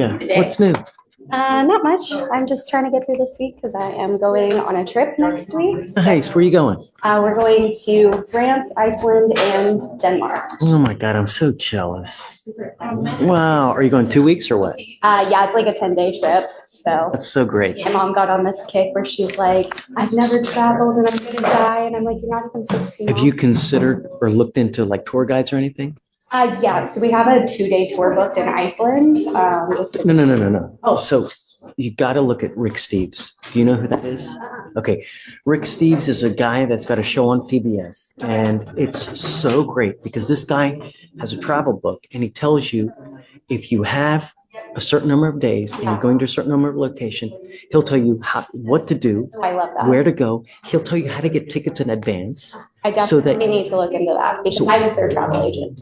Yeah. What's new? Not much. I'm just trying to get through this week because I am going on a trip next week. Nice. Where are you going? We're going to France, Iceland, and Denmark. Oh my God, I'm so jealous. Super excited. Wow. Are you going 2 weeks or what? Yeah, it's like a 10-day trip. So That's so great. my mom got on this kick where she's like, I've never traveled and I'm gonna die. And I'm like, you're not even 16. Have you considered or looked into like tour guides or anything? Yeah, so we have a 2-day tour booked in Iceland. No. Oh. So you got to look at Rick Steves. Do you know who that is? Okay. Rick Steves is a guy that's got a show on PBS, and it's so great because this guy has a travel book, and he tells you if you have a certain number of days and you're going to a certain number of location, he'll tell you what to do, I love that. where to go. He'll tell you how to get tickets in advance. I definitely need to look into that because I was their travel agent.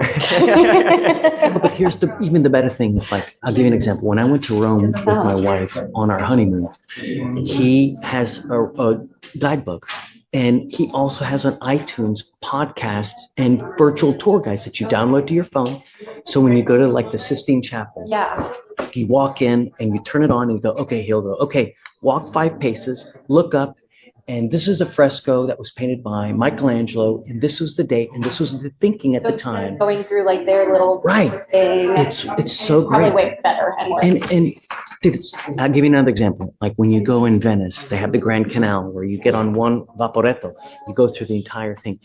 But here's even the better thing is, like, I'll give you an example. When I went to Rome with my wife on our honeymoon, he has a guidebook, and he also has on iTunes podcasts and virtual tour guides that you download to your phone. So when you go to like the Sistine Chapel, you walk in and you turn it on and you go, okay, he'll go, okay, walk 5 paces, look up. And this is a fresco that was painted by Michelangelo, and this was the date, and this was the thinking at the time. Going through like their little thing. It's so great. Probably way better and more. And dude, I'll give you another example. Like when you go in Venice, they have the Grand Canal where you get on one vaporetto, you go through the entire thing.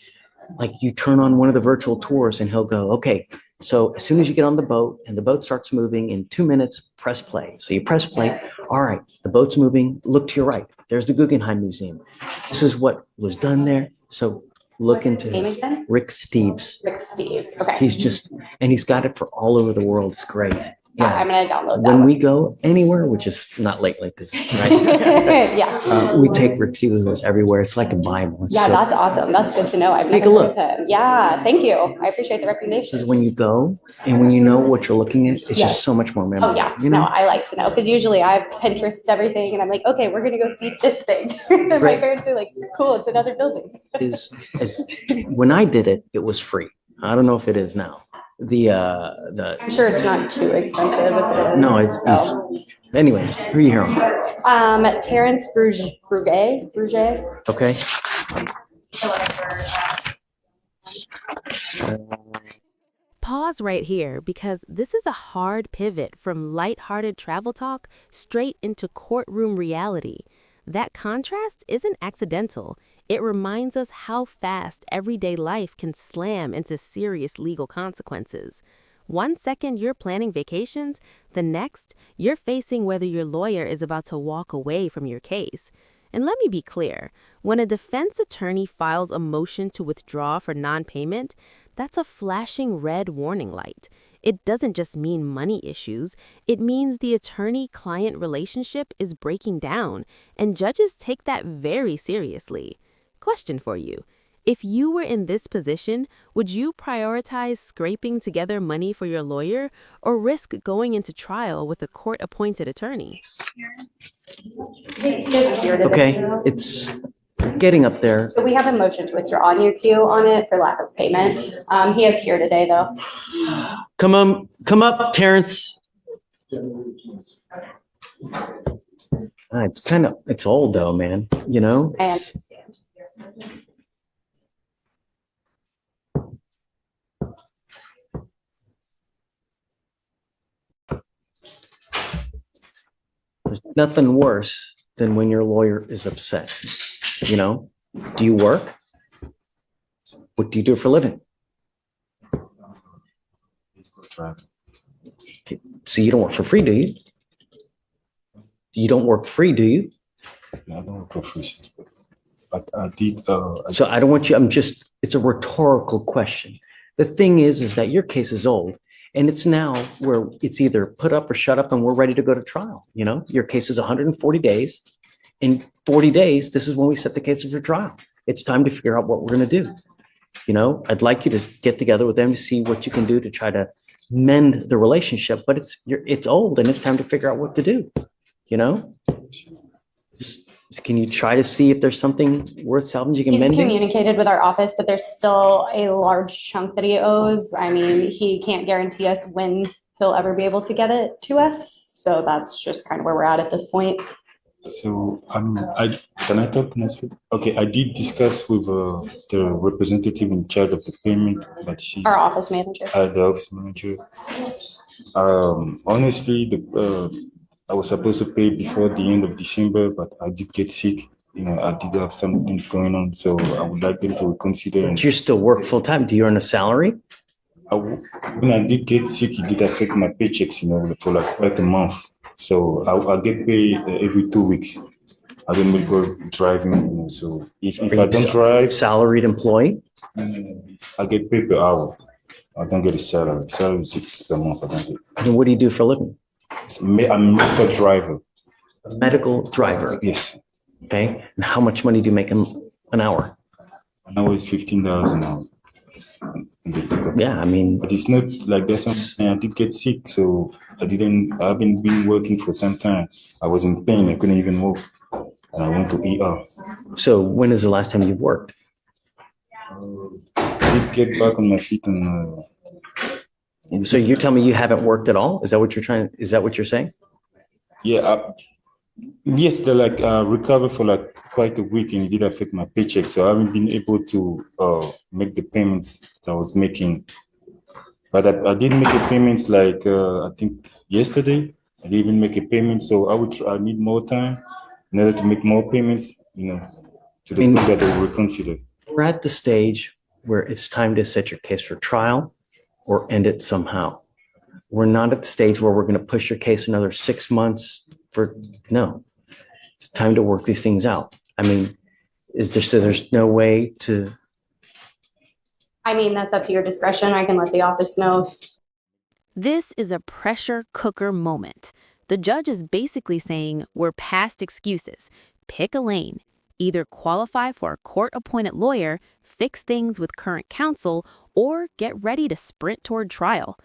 Like you turn on one of the virtual tours, and he'll go, okay, so as soon as you get on the boat and the boat starts moving in 2 minutes, press play. So you press play. All right, the boat's moving. Look to your right. There's the Guggenheim Museum. This is what was done there. So look into Rick Steves. Rick Steves. Okay. He's got it for all over the world. It's great. Yeah, I'm gonna download that. When we go anywhere, which is not lately, because we take Rick Steves with us everywhere. It's like a Bible. Yeah, that's awesome. That's good to know. I've take a look. Yeah, thank you. I appreciate the recommendation. Because when you go and when you know what you're looking at, it's just so much more memorable. Oh yeah, you know? No, I like to know because usually I've Pinterest everything, and I'm like, okay, we're gonna go see this thing. My parents are like, cool, it's another building. When I did it, it was free. I don't know if it is now. I'm sure it's not too expensive. No, it's anyways, who are you here on? Terrence Bruget. Okay. Pause right here because this is a hard pivot from lighthearted travel talk straight into courtroom reality. That contrast isn't accidental. It reminds us how fast everyday life can slam into serious legal consequences. 1 second you're planning vacations, the next you're facing whether your lawyer is about to walk away from your case. And let me be clear, when a defense attorney files a motion to withdraw for non-payment, that's a flashing red warning light. It doesn't just mean money issues. It means the attorney-client relationship is breaking down, and judges take that very seriously. Question for you. If you were in this position, would you prioritize scraping together money for your lawyer or risk going into trial with a court-appointed attorney? Okay, it's getting up there. So we have a motion to withdraw on your queue on it for lack of payment. He is here today, though. Come up, Terrence. It's old though, man. You know. I understand. There's nothing worse than when your lawyer is upset. You know, do you work? What do you do for a living? So you don't work for free, do you? You don't work free, do you? Yeah, I don't work for free. But I did. So I don't want you. It's a rhetorical question. The thing is that your case is old, and it's now where it's either put up or shut up, and we're ready to go to trial. You know, your case is 140 days. In 40 days, this is when we set the case for trial. It's time to figure out what we're going to do. You know, I'd like you to get together with them to see what you can do to try to mend the relationship, but it's old and it's time to figure out what to do. You know, can you try to see if there's something worth salvaging and mending? He's communicated with our office, but there's still a large chunk that he owes. I mean, he can't guarantee us when he'll ever be able to get it to us. So that's just kind of where we're at this point. So I can I talk next week? Okay, I did discuss with the representative in charge of the payment, but Our office manager. the office manager. Honestly, I was supposed to pay before the end of December, but I did get sick. You know, I did have some things going on, so I would like them to reconsider. And Do you still work full time? Do you earn a salary? when I did get sick, it did affect my paychecks, you know, for like quite a month. So I get paid every 2 weeks. I don't make go driving, you know, so if I don't drive, Salaried employee? I get paid per hour. I don't get a salary. Salary is 6 per month. I don't get. And what do you do for a living? I'm a medical driver. Medical driver. Yes. Okay. And how much money do you make an hour? An hour is $15 an hour. Yeah, I mean, But it's not like that's something I did get sick, so I haven't been working for some time. I was in pain, I couldn't even walk. And I went to ER. so when is the last time you worked? I did get back on my feet and So you're telling me you haven't worked at all? Is that what you're saying? yeah, yes, they like recovered for like quite a week and it did affect my paycheck. So I haven't been able to make the payments that I was making. But I did make a payments like I think yesterday. I didn't even make a payment, so I need more time in order to make more payments, you know, to the point that they will reconsider. We're at the stage where it's time to set your case for trial or end it somehow. We're not at the stage where we're going to push your case another 6 months no. It's time to work these things out. I mean, there's no way to. I mean, that's up to your discretion. I can let the office know. This is a pressure cooker moment. The judge is basically saying we're past excuses. Pick a lane. Either qualify for a court-appointed lawyer, fix things with current counsel, or get ready to sprint toward trial.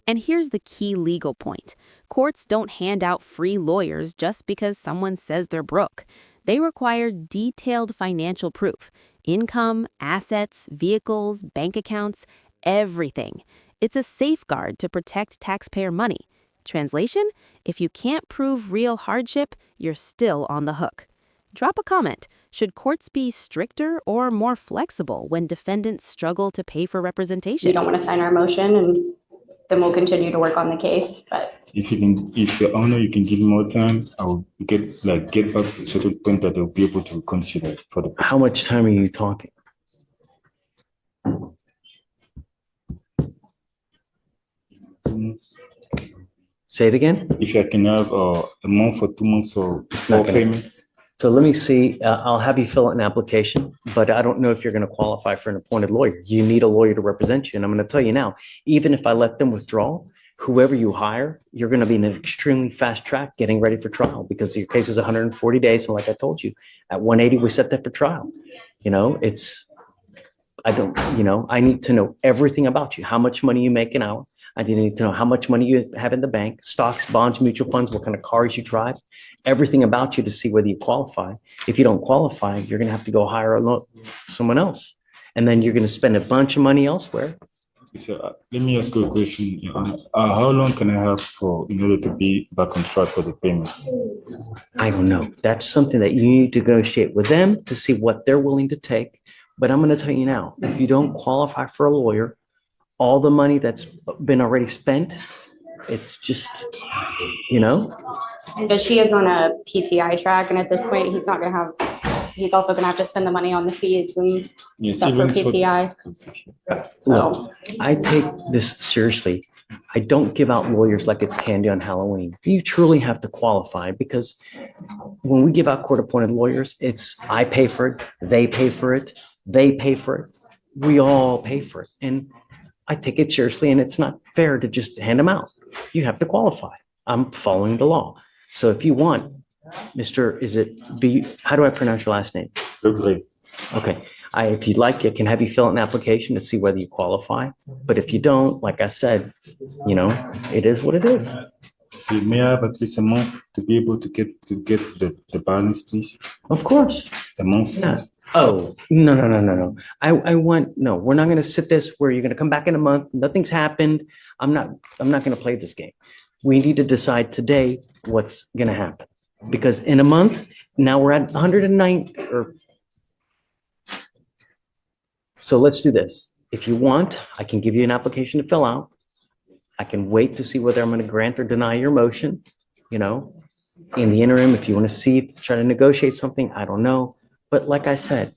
And here's the key legal point. Courts don't hand out free lawyers just because someone says they're broke. They require detailed financial proof: income, assets, vehicles, bank accounts, everything. It's a safeguard to protect taxpayer money. Translation: if you can't prove real hardship, you're still on the hook. Drop a comment. Should courts be stricter or more flexible when defendants struggle to pay for representation? You don't want to sign our motion, and then we'll continue to work on the case. But if your honor, you can give me more time, I will get back to a certain point that they'll be able to consider for the. How much time are you talking? Say it again. If I can have a month or 2 months or 4 payments. So let me see. I'll have you fill out an application, but I don't know if you're going to qualify for an appointed lawyer. You need a lawyer to represent you. And I'm going to tell you now, even if I let them withdraw, whoever you hire, you're going to be in an extremely fast track getting ready for trial because your case is 140 days. And like I told you, at 180, we set that for trial. You know, I need to know everything about you, how much money you make an hour. I need to know how much money you have in the bank, stocks, bonds, mutual funds, what kind of cars you drive, everything about you to see whether you qualify. If you don't qualify, you're going to have to go hire someone else. And then you're going to spend a bunch of money elsewhere. So let me ask you a question. How long can I have in order to be back on track for the payments? I don't know. That's something that you need to negotiate with them to see what they're willing to take. But I'm going to tell you now, if you don't qualify for a lawyer, all the money that's been already spent, it's just, But she is on a PTI track, and at this point, he's also going to have to spend the money on the fees and stuff for PTI. Look, I take this seriously. I don't give out lawyers like it's candy on Halloween. You truly have to qualify, because when we give out court-appointed lawyers, it's I pay for it, they pay for it, they pay for it, we all pay for it. And I take it seriously, and it's not fair to just hand them out. You have to qualify. I'm following the law. So if you want, how do I pronounce your last name? Okay. Okay. If you'd like, I can have you fill out an application to see whether you qualify. But if you don't, like I said, it is what it is. You may have at least a month to be able to get the balance, please. Of course. A month. Yeah. Oh, no. We're not going to sit this where you're going to come back in a month. Nothing's happened. I'm not going to play this game. We need to decide today what's going to happen. Because in a month, now we're at 109 or. So let's do this. If you want, I can give you an application to fill out. I can wait to see whether I'm going to grant or deny your motion. You know, in the interim, if you want to see, try to negotiate something, I don't know. But like I said,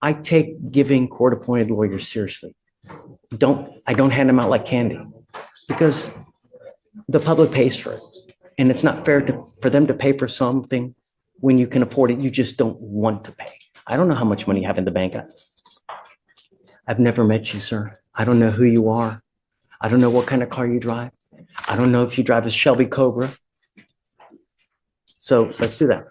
I take giving court-appointed lawyers seriously. I don't hand them out like candy because the public pays for it. And it's not fair for them to pay for something when you can afford it. You just don't want to pay. I don't know how much money you have in the bank. I've never met you, sir. I don't know who you are. I don't know what kind of car you drive. I don't know if you drive a Shelby Cobra. So let's do that.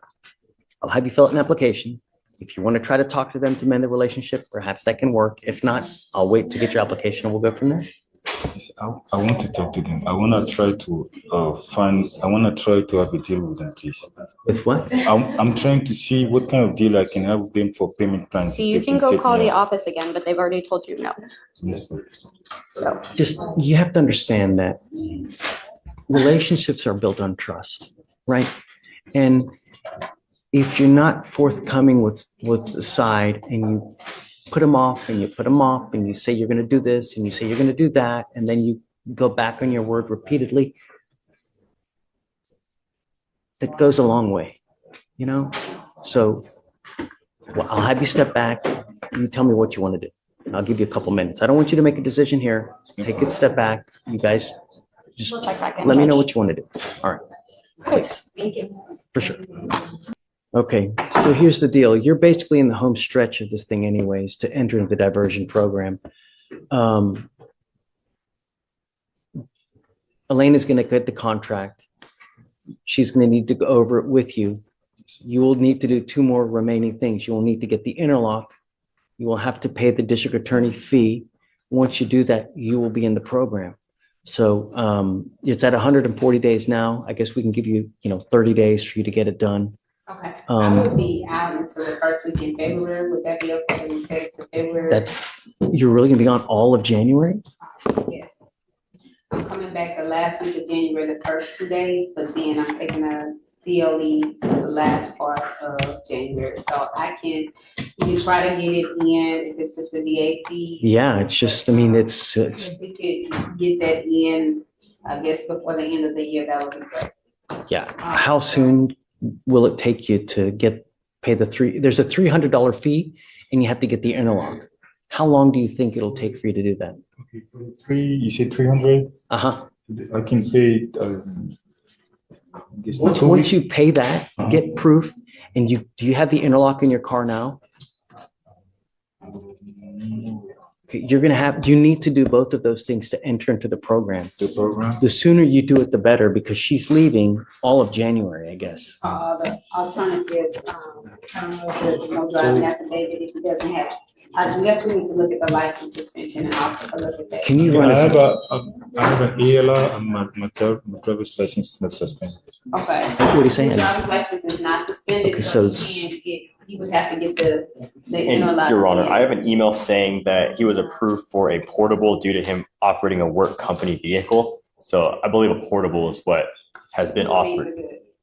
I'll have you fill out an application. If you want to try to talk to them to mend the relationship, perhaps that can work. If not, I'll wait to get your application and we'll go from there. Yes, I want to talk to them. I want to try to have a deal with them, please. With what? I'm trying to see what kind of deal I can have with them for payment plans. So you can go call the office again, but they've already told you no. Yes, So Just, you have to understand that relationships are built on trust, right? And if you're not forthcoming with the side and you put them off and you put them off and you say you're going to do this and you say you're going to do that, and then you go back on your word repeatedly, that goes a long way, you know? So well, I'll have you step back. You tell me what you want to do. I'll give you a couple minutes. I don't want you to make a decision here. Take a step back. You guys just we'll check back in. let me know what you want to do. All right. Please. Thank you. For sure. Okay, so here's the deal. You're basically in the home stretch of this thing anyways to enter into the diversion program. Elaine is going to get the contract. She's going to need to go over it with you. You will need to do two more remaining things. You will need to get the interlock. You will have to pay the district attorney fee. Once you do that, you will be in the program. So it's at 140 days now. I guess we can give you, 30 days for you to get it done. Okay, I will be out until the first week in February. Would that be okay? We said to February? You're really gonna be on all of January? Yes. I'm coming back the last week of January, the first 2 days, but then I'm taking a COE the last part of January. So you can try to get it in if it's just a DA fee. Yeah, it's just, it's. If we could get that in, I guess before the end of the year, that would be great. Yeah, how soon will it take you to pay there's a $300 fee and you have to get the interlock. How long do you think it'll take for you to do that? Okay, for you said 300? Uh-huh. I can pay it. Once you pay that, get proof, and do you have the interlock in your car now? Okay, you need to do both of those things to enter into the program. The sooner you do it, the better, because she's leaving all of January, I guess. The alternative, I don't know if there's no driving affidavit if he doesn't have. I guess we need to look at the license suspension and I'll take a look at that. Can you run I have an ALR and my driver's license is not suspended. Okay. What are you saying? His driver's license is not suspended, Okay, so so he would have to get the And interlock. Your Honor, I have an email saying that he was approved for a portable due to him operating a work company vehicle. So I believe a portable is what has been offered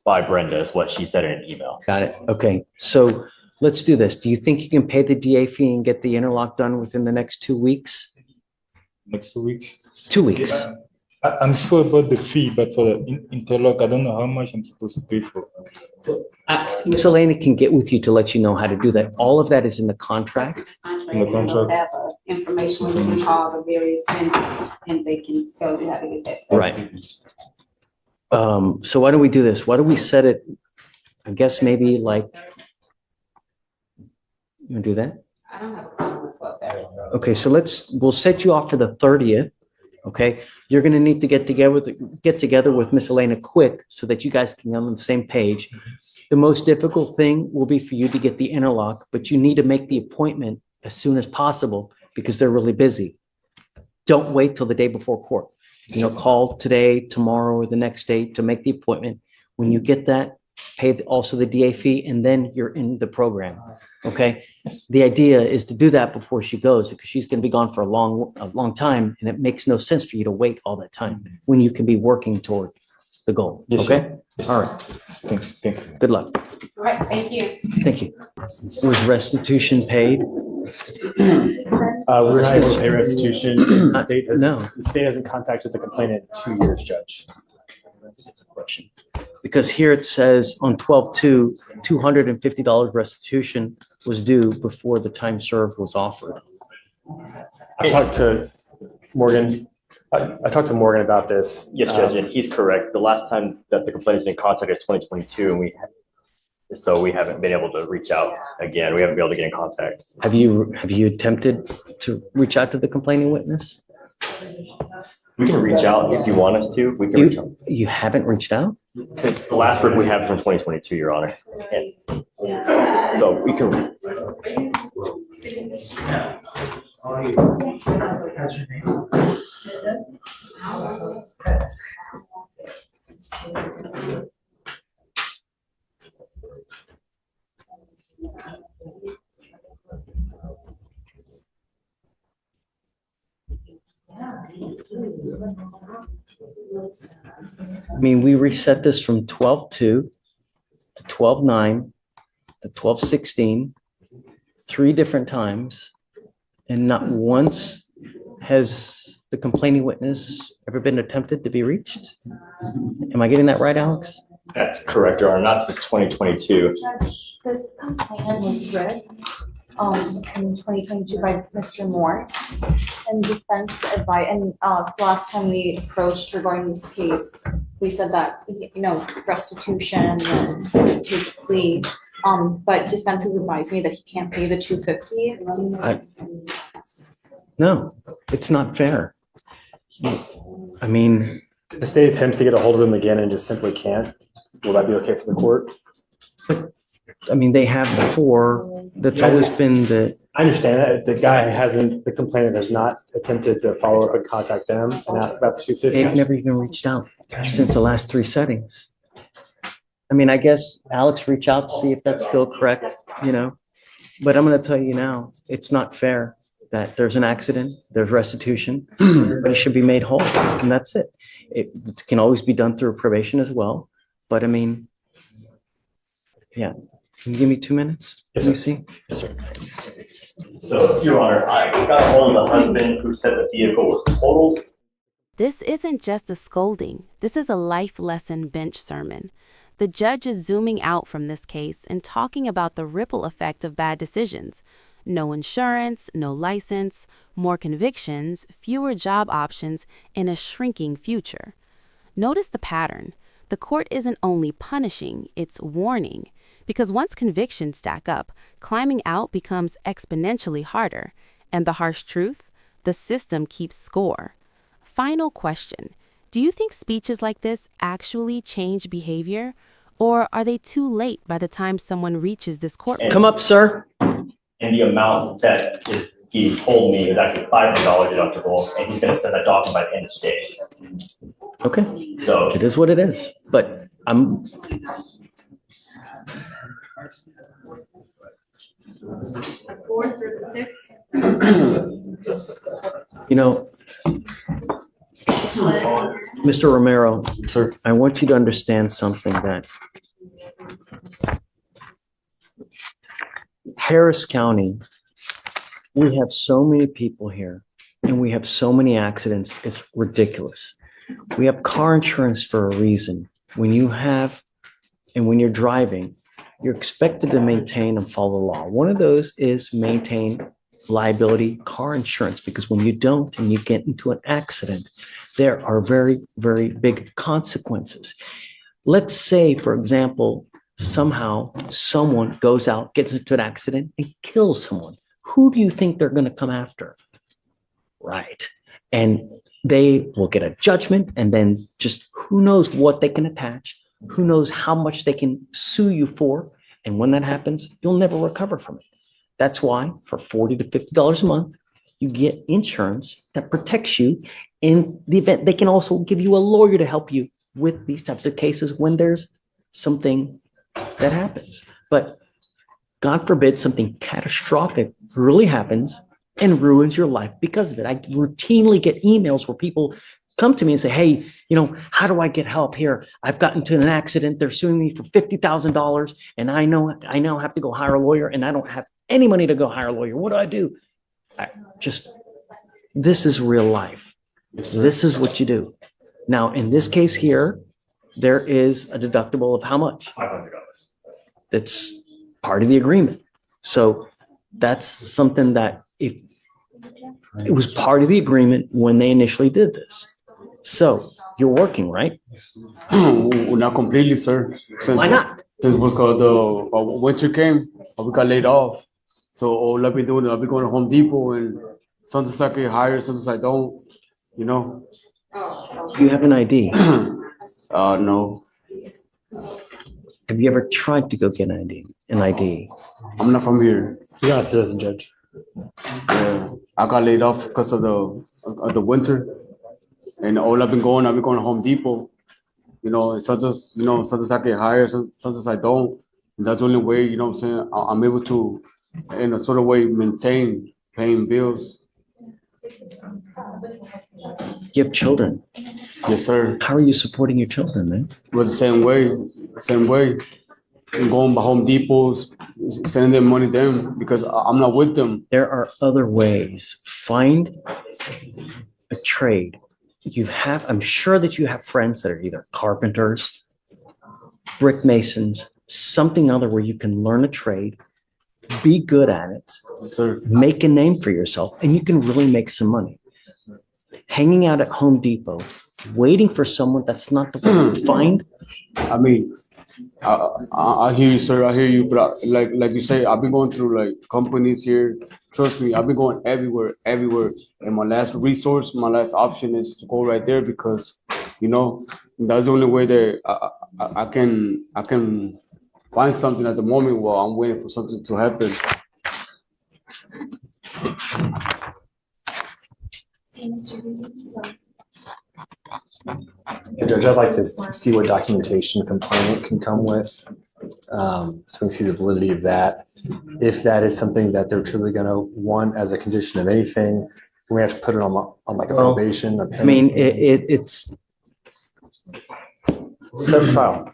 by Brenda, is what she said in an email. Got it. Okay, so let's do this. Do you think you can pay the DA fee and get the interlock done within the next 2 weeks? Next 2 weeks? 2 weeks. I'm sure about the fee, but for the interlock, I don't know how much I'm supposed to pay for. Ms. Elena can get with you to let you know how to do that. All of that is in the contract. In the contract. Have information, we can call the various vendors and they can tell you how to get that set. Right. So why don't we do this? Why don't we set it, I guess maybe like, you wanna do that? I don't have a problem with what that is. Okay, so we'll set you off for the 30th. Okay, you're gonna need to get together with Miss Elena quick so that you guys can get on the same page. The most difficult thing will be for you to get the interlock, but you need to make the appointment as soon as possible because they're really busy. Don't wait till the day before court. Call today, tomorrow, or the next day to make the appointment. When you get that, pay also the DA fee, and then you're in the program. Okay. The idea is to do that before she goes, because she's going to be gone for a long time, and it makes no sense for you to wait all that time when you can be working toward the goal. Yes, Okay. sir. Yes, All sir. right. Thanks. Thank you. Good luck. All right, thank you. Thank you. Was restitution paid? We're not able to pay restitution. The state has, No. the state hasn't contacted the complainant in 2 years, Judge. Question. Because here it says on 12/2, $250 restitution was due before the time served was offered. I talked to Morgan. I talked to Morgan about this. Yes, Judge, and he's correct. The last time that the complaint has been contacted is 2022, and we haven't been able to reach out again. We haven't been able to get in contact. Have you attempted to reach out to the complaining witness? We can reach out if you want us to. We can reach out. You haven't reached out? The last word we have is from 2022, Your Honor. And so we can. I mean, we reset this from 12/2 to 12/9 to 12/16, 3 different times, and not once has the complaining witness ever been attempted to be reached. Am I getting that right, Alex? That's correct, Your Honor. Not since 2022. Judge, this complaint was read in 2022 by Mr. Morse, and defense advice. And last time we approached regarding this case, we said that restitution and take a plea. But defense has advised me that he can't pay the $250. No, it's not fair. I mean, The state attempts to get a hold of him again and just simply can't. Will that be okay for the court? they have before. That's always been the, I understand that. The complainant has not attempted to follow up and contact them and ask about the they've $250. never even reached out since the last 3 settings. I guess Alex, reach out to see if that's still correct, but I'm going to tell you now, it's not fair that there's an accident, there's restitution, but it should be made whole, and that's it. It can always be done through probation as well, but yeah. Can you give me 2 minutes? Yes, Let me sir. see. Yes, sir. So, Your Honor, I got a hold of the husband who said the vehicle was totaled. This isn't just a scolding. This is a life lesson bench sermon. The judge is zooming out from this case and talking about the ripple effect of bad decisions. No insurance, no license, more convictions, fewer job options, and a shrinking future. Notice the pattern. The court isn't only punishing, it's warning. Because once convictions stack up, climbing out becomes exponentially harder. And the harsh truth? The system keeps score. Final question. Do you think speeches like this actually change behavior? Or are they too late by the time someone reaches this courtroom? Come up, sir. And the amount that he told me is actually $500 deductible, and he's going to send that document by the end of today. Okay. So It is what it is, but I'm, 4 through 6. Mr. Romero, sir, I want you to understand something, that Harris County, we have so many people here and we have so many accidents. It's ridiculous. We have car insurance for a reason. When you're driving, you're expected to maintain and follow the law. One of those is maintain liability car insurance, because when you don't and you get into an accident, there are very, very big consequences. Let's say, for example, somehow someone goes out, gets into an accident and kills someone. Who do you think they're going to come after? Right. And they will get a judgment, and then just who knows what they can attach, who knows how much they can sue you for. And when that happens, you'll never recover from it. That's why for $40 to $50 a month, you get insurance that protects you in the event. They can also give you a lawyer to help you with these types of cases when there's something That happens. But God forbid something catastrophic really happens and ruins your life because of it. I routinely get emails where people come to me and say, hey, how do I get help here? I've gotten into an accident. They're suing me for $50,000 and I now have to go hire a lawyer and I don't have any money to go hire a lawyer. What do I do? This is real life. This is what you do. Now, in this case here, there is a deductible of how much? $500. That's part of the agreement. So that's something that it was part of the agreement when they initially did this. So you're working, right? Not completely, sir. Why not? Since because the winter came, we got laid off. So all I've been doing is I've been going to Home Depot and sometimes I get hired, sometimes I don't, Do you have an ID? No. Have you ever tried to go get an ID? I'm not from here. You're not a citizen, Judge. Yeah. I got laid off because of the winter. And all I've been going to Home Depot. And sometimes I get hired, sometimes I don't. And that's the only way, I'm saying, I'm able to, in a sort of way, maintain paying bills. You have children. Yes, sir. How are you supporting your children, man? Well, the same way. I'm going by Home Depot, sending them money to them because I'm not with them. There are other ways. Find a trade. I'm sure that you have friends that are either carpenters, brick masons, something other where you can learn a trade, be good at it, Sir. make a name for yourself, and you can really make some money. Hanging out at Home Depot, waiting for someone that's not the one to find. I mean, I hear you, sir. I hear you, but like you say, I've been going through like companies here. Trust me, I've been going everywhere. And my last resource, my last option is to go right there because, that's the only way that I can find something at the moment while I'm waiting for something to happen. Judge, I'd like to see what documentation the complainant can come with. So we can see the validity of that. If that is something that they're truly going to want as a condition of anything, we have to put it on like a probation. I mean, it's a trial.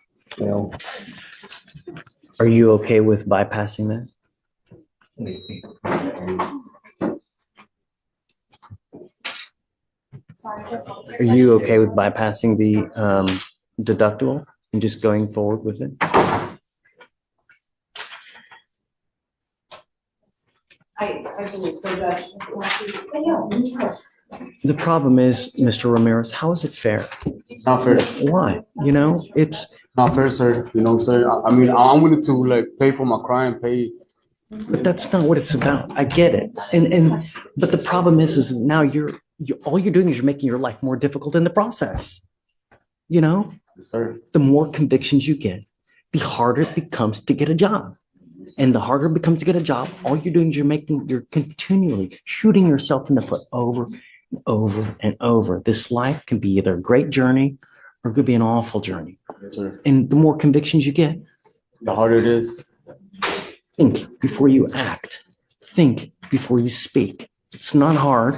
Are you okay with bypassing that? Are you okay with bypassing the deductible and just going forward with it? I believe so, Judge. The problem is, Mr. Ramirez, how is it fair? It's not fair. Why? It's Not fair, sir. Sir. I mean, I'm willing to like pay for my crime, pay. But that's not what it's about. I get it. But the problem is now all you're doing is you're making your life more difficult in the process. Yes, sir. The more convictions you get, the harder it becomes to get a job. And the harder it becomes to get a job, all you're doing is you're continually shooting yourself in the foot over and over and over. This life can be either a great journey or it could be an awful journey. Yes, sir. And the more convictions you get, The harder it is. think before you act. Think before you speak. It's not hard.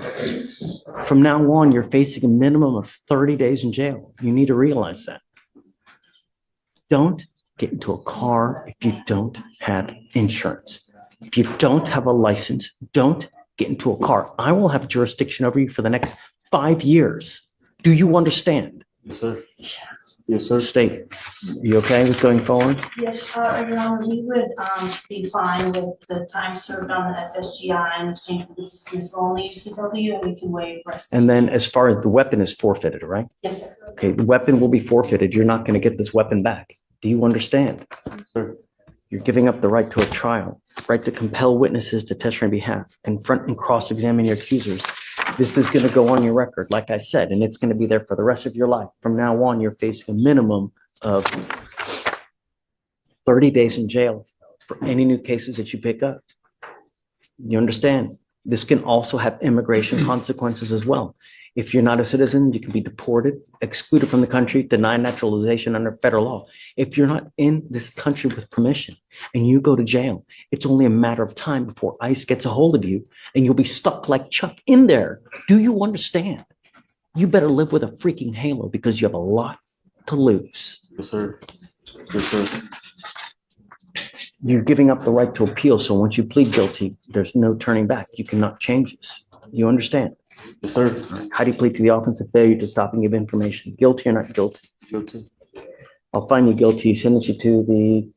From now on, you're facing a minimum of 30 days in jail. You need to realize that. Don't get into a car if you don't have insurance. If you don't have a license, don't get into a car. I will have jurisdiction over you for the next 5 years. Do you understand? Yes, sir. Yes, sir. State, you okay with going forward? Yes, Your Honor, we would be fine with the time served on the FSGI in exchange for the dismissal on the UCW, and we can waive restitution. And then as far as the weapon is forfeited, right? Yes, sir. Okay, the weapon will be forfeited. You're not going to get this weapon back. Do you understand? Sir. You're giving up the right to a trial, right to compel witnesses to testify on behalf, confront and cross-examine your accusers. This is going to go on your record, like I said, and it's going to be there for the rest of your life. From now on, you're facing a minimum of 30 days in jail for any new cases that you pick up. You understand? This can also have immigration consequences as well. If you're not a citizen, you can be deported, excluded from the country, denied naturalization under federal law. If you're not in this country with permission and you go to jail, it's only a matter of time before ICE gets a hold of you and you'll be stuck like Chuck in there. Do you understand? You better live with a freaking halo because you have a lot to lose. Yes, sir. Yes, sir. You're giving up the right to appeal. So once you plead guilty, there's no turning back. You cannot change this. You understand? Yes, sir. How do you plead to the offense of failure to stop and give information? Guilty or not guilty? Guilty. I'll find you guilty, sentence you to the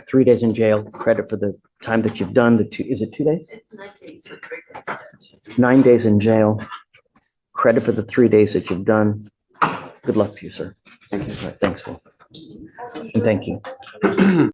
3 days in jail, credit for the time that you've done, is it 2 days? 9 days in jail, credit for the 3 days that you've done. Good luck to you, sir. Thank you. All right, thanks, Phil. And thank you.